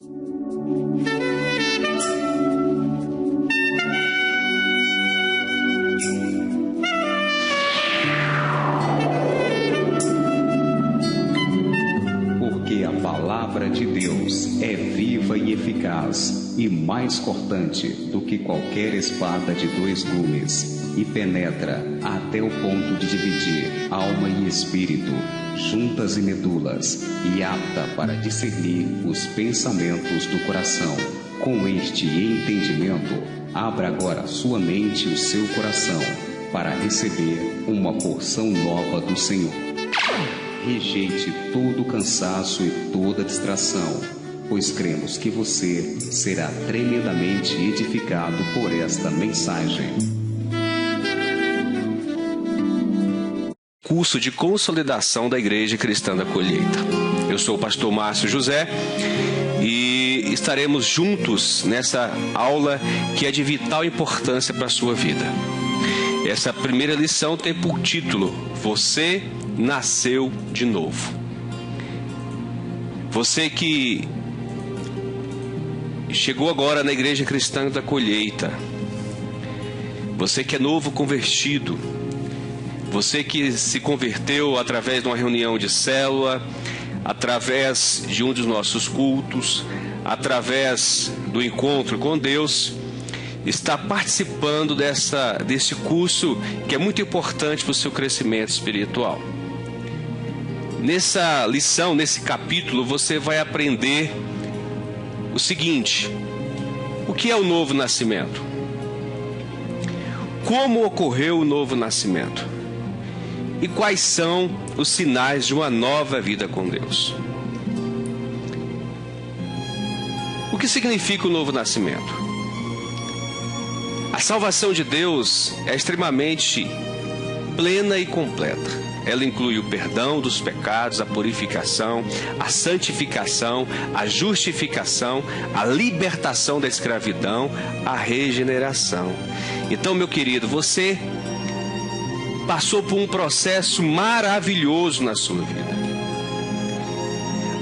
Porque a palavra de Deus é viva e eficaz e mais cortante do que qualquer espada de dois gumes, e penetra até o ponto de dividir alma e espírito, juntas e medulas, e apta para discernir os pensamentos do coração. Com este entendimento, abra agora sua mente e o seu coração para receber uma porção nova do Senhor. Rejeite todo cansaço e toda distração, pois cremos que você será tremendamente edificado por esta mensagem. Curso de consolidação da Igreja Cristã da Colheita. Eu sou o pastor Márcio José e estaremos juntos nessa aula que é de vital importância para a sua vida. Essa primeira lição tem por título: Você nasceu de novo. Você que chegou agora na Igreja Cristã da Colheita, você que é novo convertido, você que se converteu através de uma reunião de célula, através de um dos nossos cultos, através do encontro com Deus, está participando desse curso que é muito importante para o seu crescimento espiritual. Nessa lição, nesse capítulo, você vai aprender o seguinte: o que é o novo nascimento? Como ocorreu o novo nascimento? E quais são os sinais de uma nova vida com Deus? O que significa o novo nascimento? A salvação de Deus é extremamente plena e completa. Ela inclui o perdão dos pecados, a purificação, a santificação, a justificação, a libertação da escravidão, a regeneração. Então, meu querido, você passou por um processo maravilhoso na sua vida.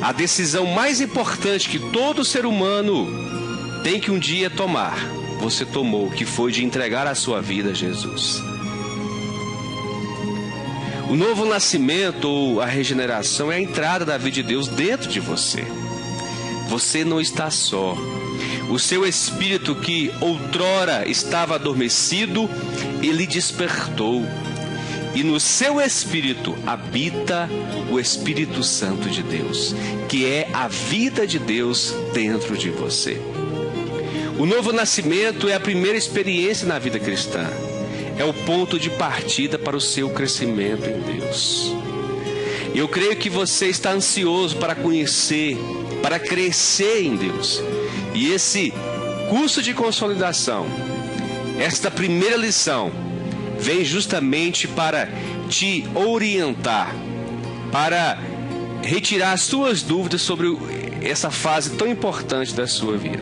A decisão mais importante que todo ser humano tem que um dia tomar, você tomou, que foi de entregar a sua vida a Jesus. O novo nascimento ou a regeneração é a entrada da vida de Deus dentro de você. Você não está só. O seu espírito que outrora estava adormecido, ele despertou. E no seu espírito habita o Espírito Santo de Deus, que é a vida de Deus dentro de você. O novo nascimento é a primeira experiência na vida cristã. É o ponto de partida para o seu crescimento em Deus. Eu creio que você está ansioso para conhecer, para crescer em Deus. E esse curso de consolidação, esta primeira lição, vem justamente para te orientar, para retirar as suas dúvidas sobre essa fase tão importante da sua vida.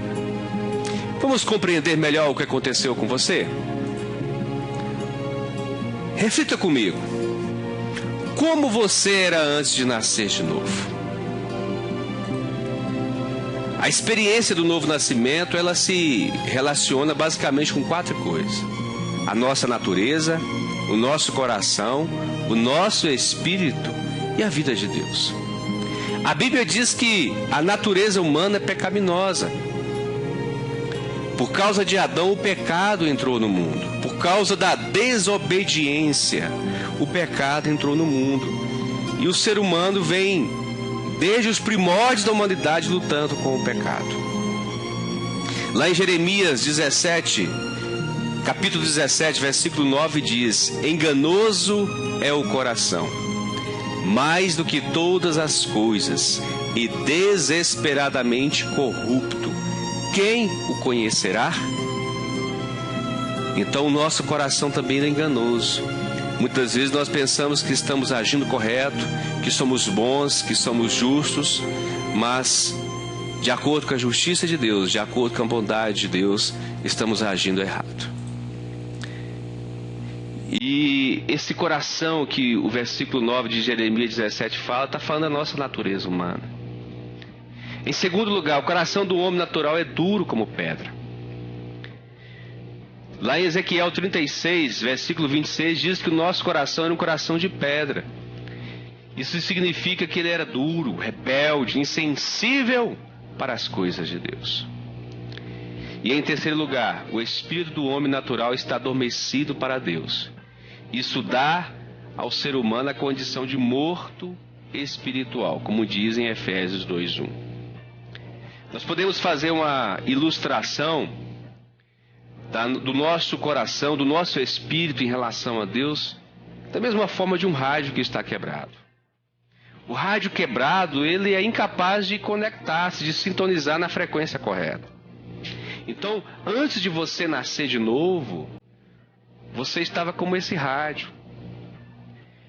Vamos compreender melhor o que aconteceu com você? Reflita comigo. Como você era antes de nascer de novo? A experiência do novo nascimento, ela se relaciona basicamente com 4 coisas: a nossa natureza, o nosso coração, o nosso espírito e a vida de Deus. A Bíblia diz que a natureza humana é pecaminosa. Por causa de Adão, o pecado entrou no mundo. Por causa da desobediência, o pecado entrou no mundo. E o ser humano vem, desde os primórdios da humanidade, lutando com o pecado. Lá em Jeremias 17, capítulo 17, versículo 9 diz: enganoso é o coração, mais do que todas as coisas, e desesperadamente corrupto. Quem o conhecerá? Então o nosso coração também é enganoso. Muitas vezes nós pensamos que estamos agindo correto, que somos bons, que somos justos, mas de acordo com a justiça de Deus, de acordo com a bondade de Deus, estamos agindo errado. E esse coração que o versículo 9 de Jeremias 17 fala, está falando da nossa natureza humana. Em segundo lugar, o coração do homem natural é duro como pedra. Lá em Ezequiel 36, versículo 26, diz que o nosso coração era um coração de pedra. Isso significa que ele era duro, rebelde, insensível para as coisas de Deus. E em terceiro lugar, o espírito do homem natural está adormecido para Deus. Isso dá ao ser humano a condição de morto espiritual, como diz em Efésios 2:1. Nós podemos fazer uma ilustração do nosso coração, do nosso espírito em relação a Deus, da mesma forma de um rádio que está quebrado. O rádio quebrado, ele é incapaz de conectar-se, de sintonizar na frequência correta. Então, antes de você nascer de novo, você estava como esse rádio.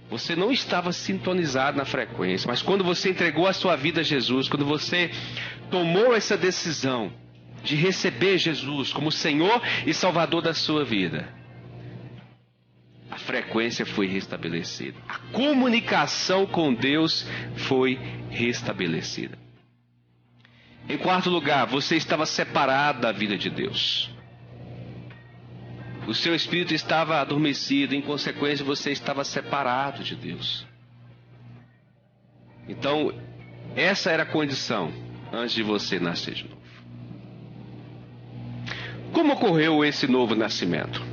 Você não estava sintonizado na frequência, mas quando você entregou a sua vida a Jesus, quando você tomou essa decisão de receber Jesus como Senhor e Salvador da sua vida, a frequência foi restabelecida. A comunicação com Deus foi restabelecida. Em quarto lugar, você estava separado da vida de Deus. O seu espírito estava adormecido, em consequência você estava separado de Deus. Então, essa era a condição antes de você nascer de novo. Como ocorreu esse novo nascimento?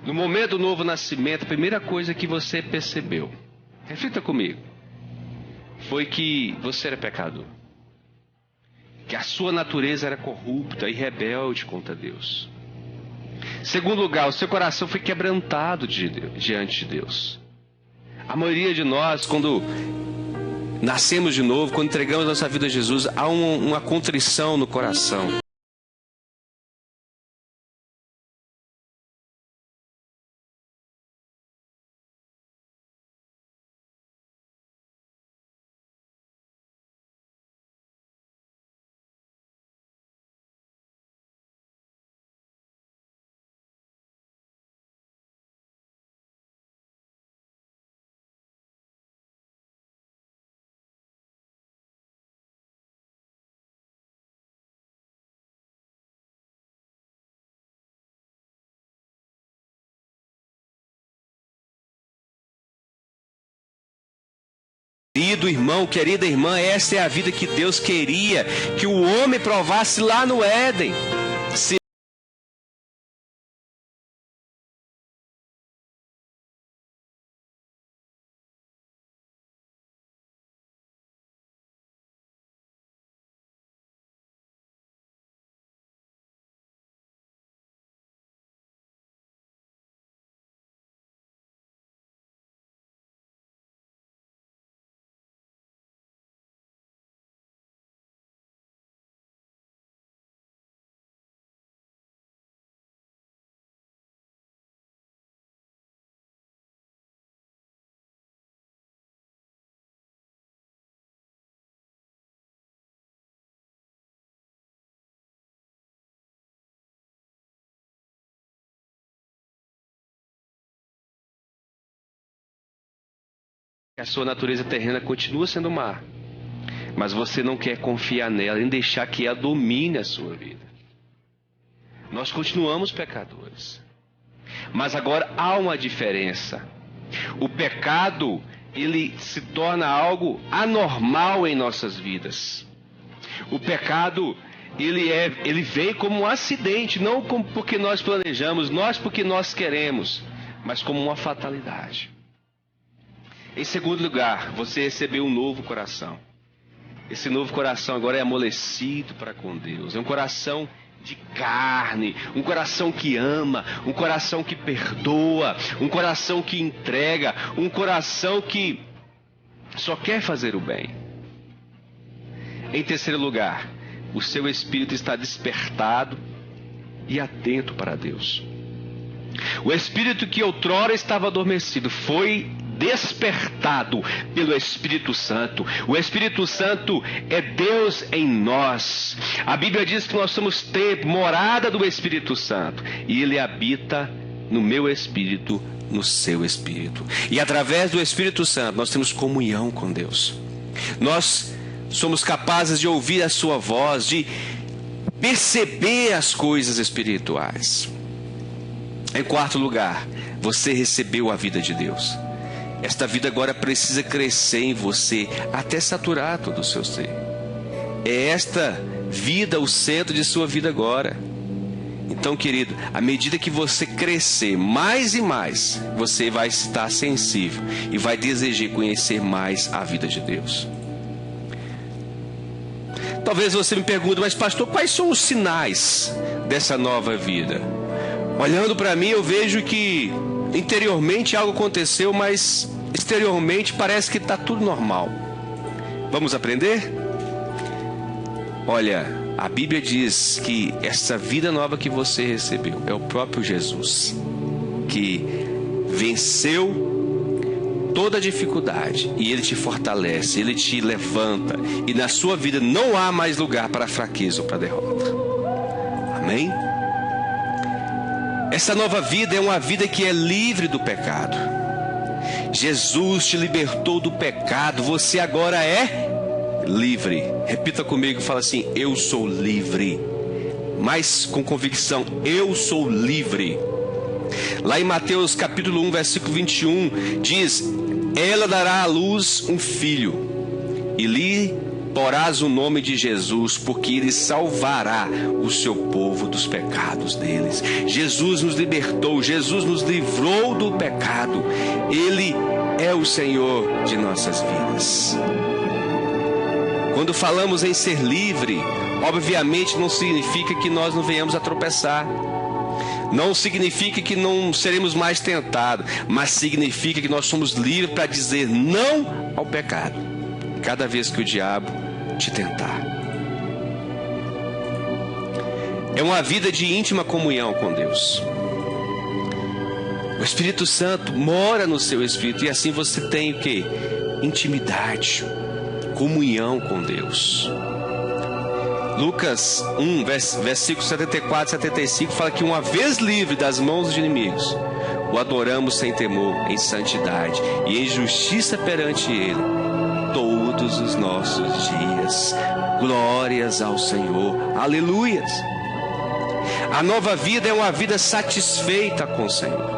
No momento do novo nascimento, a primeira coisa que você percebeu, reflita comigo, foi que você era pecador. Que a sua natureza era corrupta e rebelde contra Deus. Segundo lugar, o seu coração foi quebrantado diante de Deus. A maioria de nós, quando nascemos de novo, quando entregamos nossa vida a Jesus, há uma contrição no coração. Querido irmão, querida irmã, essa é a vida que Deus queria que o homem provasse lá no Éden. A sua natureza terrena continua sendo má, mas você não quer confiar nela, nem deixar que ela domine a sua vida. Nós continuamos pecadores, mas agora há uma diferença. O pecado, ele se torna algo anormal em nossas vidas. O pecado, ele vem como um acidente, não porque nós planejamos, porque nós queremos, mas como uma fatalidade. Em segundo lugar, você recebeu um novo coração. Esse novo coração agora é amolecido para com Deus. É um coração de carne, um coração que ama, um coração que perdoa, um coração que entrega, um coração que só quer fazer o bem. Em terceiro lugar, o seu espírito está despertado e atento para Deus. O espírito que outrora estava adormecido foi despertado pelo Espírito Santo. O Espírito Santo é Deus em nós. A Bíblia diz que nós somos templo, morada do Espírito Santo, e Ele habita no meu espírito, no seu espírito. E através do Espírito Santo nós temos comunhão com Deus. Nós somos capazes de ouvir a sua voz, de perceber as coisas espirituais. Em quarto lugar, você recebeu a vida de Deus. Esta vida agora precisa crescer em você até saturar todo o seu ser. É esta vida o centro de sua vida agora. Então, querido, à medida que você crescer mais e mais, você vai estar sensível e vai desejar conhecer mais a vida de Deus. Talvez você me pergunte, mas pastor, quais são os sinais dessa nova vida? Olhando para mim, eu vejo que interiormente algo aconteceu, mas exteriormente parece que está tudo normal. Vamos aprender? Olha, a Bíblia diz que essa vida nova que você recebeu é o próprio Jesus, que venceu toda a dificuldade, e Ele te fortalece, Ele te levanta, e na sua vida não há mais lugar para fraqueza ou para derrota. Amém? Essa nova vida é uma vida que é livre do pecado. Jesus te libertou do pecado, você agora é livre. Repita comigo, fala assim: eu sou livre. Mas com convicção, eu sou livre. Lá em Mateus capítulo 1, versículo 21, diz: ela dará à luz um filho, e lhe porás o nome de Jesus, porque Ele salvará o seu povo dos pecados deles. Jesus nos libertou, Jesus nos livrou do pecado. Ele é o Senhor de nossas vidas. Quando falamos em ser livre, obviamente não significa que nós não venhamos a tropeçar. Não significa que não seremos mais tentados, mas significa que nós somos livres para dizer não ao pecado cada vez que o diabo te tentar. É uma vida de íntima comunhão com Deus. O Espírito Santo mora no seu espírito, e assim você tem o quê? Intimidade, comunhão com Deus. Lucas 1, versículos 74 e 75 fala que uma vez livre das mãos dos inimigos, o adoramos sem temor, em santidade e em justiça perante Ele todos os nossos dias. Glórias ao Senhor, aleluias. A nova vida é uma vida satisfeita com o Senhor.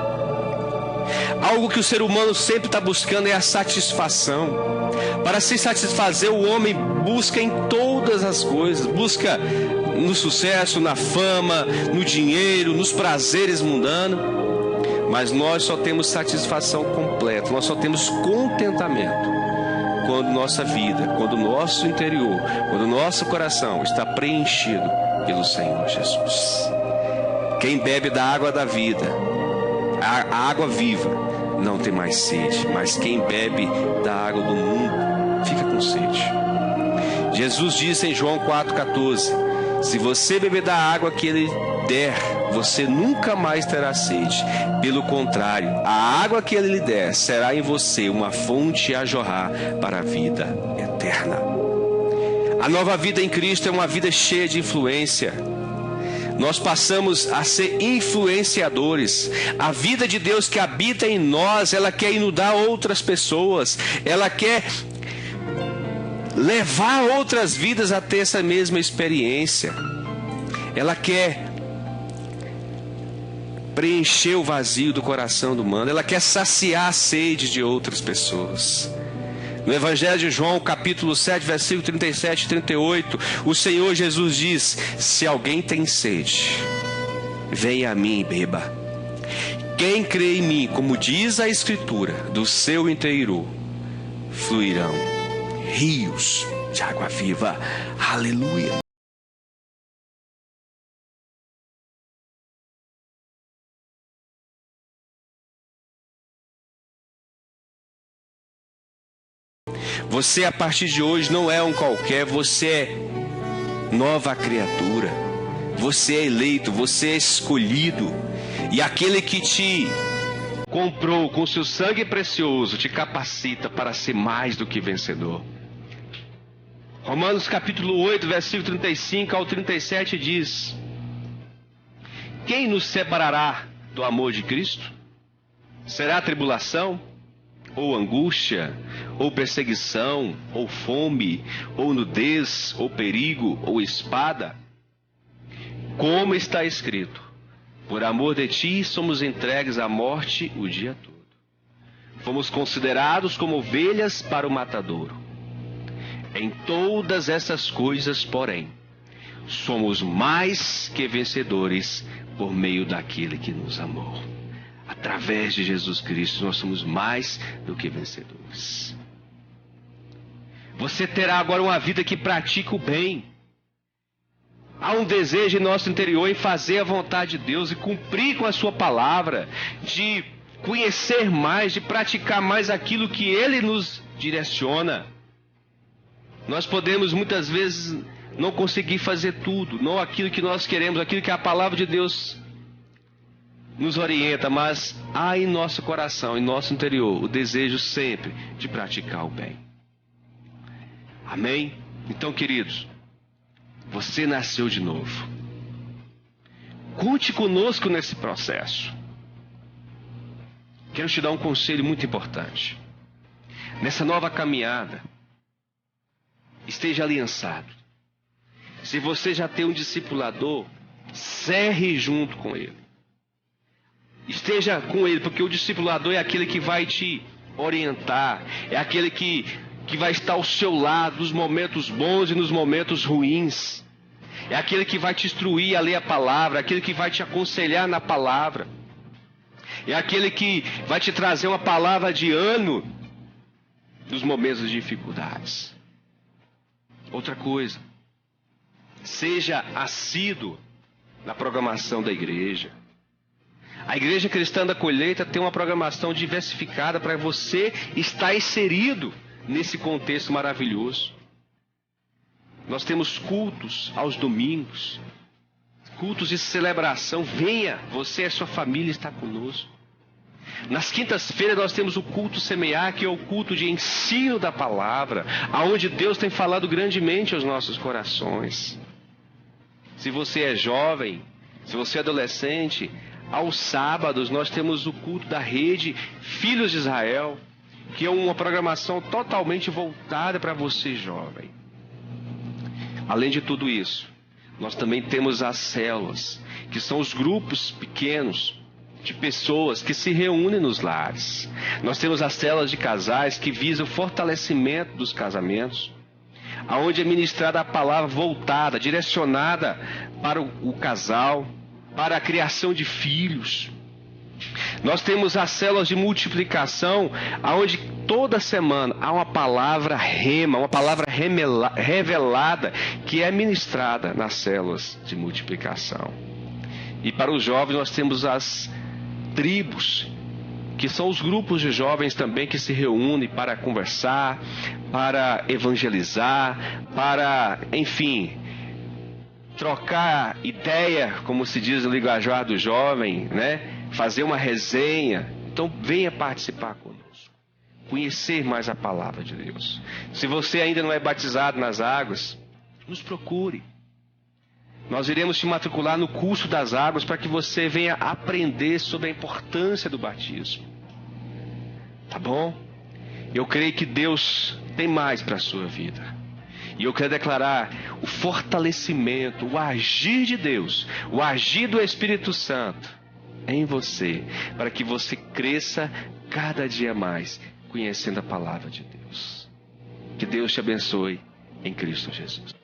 Algo que o ser humano sempre está buscando é a satisfação. Para se satisfazer, o homem busca em todas as coisas, busca no sucesso, na fama, no dinheiro, nos prazeres mundanos. Mas nós só temos satisfação completa, nós só temos contentamento quando nossa vida, quando o nosso interior, quando o nosso coração está preenchido pelo Senhor Jesus. Quem bebe da água da vida, a água viva, não tem mais sede, mas quem bebe da água do mundo fica com sede. Jesus disse em João 4,14: se você beber da água que Ele der, você nunca mais terá sede. Pelo contrário, a água que Ele lhe der será em você uma fonte a jorrar para a vida eterna. A nova vida em Cristo é uma vida cheia de influência. Nós passamos a ser influenciadores. A vida de Deus que habita em nós, ela quer inundar outras pessoas. Ela quer levar outras vidas a ter essa mesma experiência. Ela quer preencher o vazio do coração do humano. Ela quer saciar a sede de outras pessoas. No Evangelho de João, capítulo 7, versículo 37 e 38, o Senhor Jesus diz: se alguém tem sede, venha a mim e beba. Quem crê em mim, como diz a Escritura, do seu interior fluirão rios de água viva. Aleluia. Você a partir de hoje não é um qualquer, você é nova criatura. Você é eleito, você é escolhido. E aquele que te comprou com seu sangue precioso te capacita para ser mais do que vencedor. Romanos capítulo 8, versículo 35 ao 37 diz: quem nos separará do amor de Cristo? Será tribulação? ou angústia, ou perseguição, ou fome, ou nudez, ou perigo, ou espada? Como está escrito: por amor de ti somos entregues à morte o dia todo. Fomos considerados como ovelhas para o matadouro. Em todas essas coisas, porém, somos mais que vencedores por meio daquele que nos amou. Através de Jesus Cristo, nós somos mais do que vencedores. Você terá agora uma vida que pratica o bem. Há um desejo em nosso interior em fazer a vontade de Deus e cumprir com a sua palavra, de conhecer mais, de praticar mais aquilo que Ele nos direciona. Nós podemos muitas vezes não conseguir fazer tudo, não aquilo que nós queremos, aquilo que a palavra de Deus nos orienta, mas há em nosso coração, em nosso interior, o desejo sempre de praticar o bem. Amém? Então, queridos, você nasceu de novo. Conte conosco nesse processo. Quero te dar um conselho muito importante. Nessa nova caminhada, esteja aliançado. Se você já tem um discipulador, cerre junto com ele. Esteja com ele, porque o discipulador é aquele que vai te orientar, é aquele que vai estar ao seu lado nos momentos bons e nos momentos ruins. É aquele que vai te instruir a ler a palavra, aquele que vai te aconselhar na palavra. É aquele que vai te trazer uma palavra de ânimo nos momentos de dificuldades. Outra coisa, seja assíduo na programação da igreja. A Igreja Cristã da Colheita tem uma programação diversificada para você estar inserido nesse contexto maravilhoso. Nós temos cultos aos domingos, cultos de celebração. Venha, você e sua família está conosco. Nas quintas-feiras nós temos o culto semear, que é o culto de ensino da palavra, aonde Deus tem falado grandemente aos nossos corações. Se você é jovem, se você é adolescente, aos sábados nós temos o culto da rede Filhos de Israel, que é uma programação totalmente voltada para você jovem. Além de tudo isso, nós também temos as células, que são os grupos pequenos de pessoas que se reúnem nos lares. Nós temos as células de casais que visam o fortalecimento dos casamentos, aonde é ministrada a palavra voltada, direcionada para o casal, para a criação de filhos. Nós temos as células de multiplicação, aonde toda semana há uma palavra rema, uma palavra revelada, que é ministrada nas células de multiplicação. E para os jovens nós temos as tribos, que são os grupos de jovens também que se reúnem para conversar, para evangelizar, para, enfim, trocar ideia, como se diz no linguajar do jovem, né? Fazer uma resenha. Então venha participar conosco, conhecer mais a palavra de Deus. Se você ainda não é batizado nas águas, nos procure. Nós iremos te matricular no curso das águas para que você venha aprender sobre a importância do batismo. Tá bom? Eu creio que Deus tem mais para a sua vida. E eu quero declarar o fortalecimento, o agir de Deus, o agir do Espírito Santo em você, para que você cresça cada dia mais, conhecendo a palavra de Deus. Que Deus te abençoe em Cristo Jesus.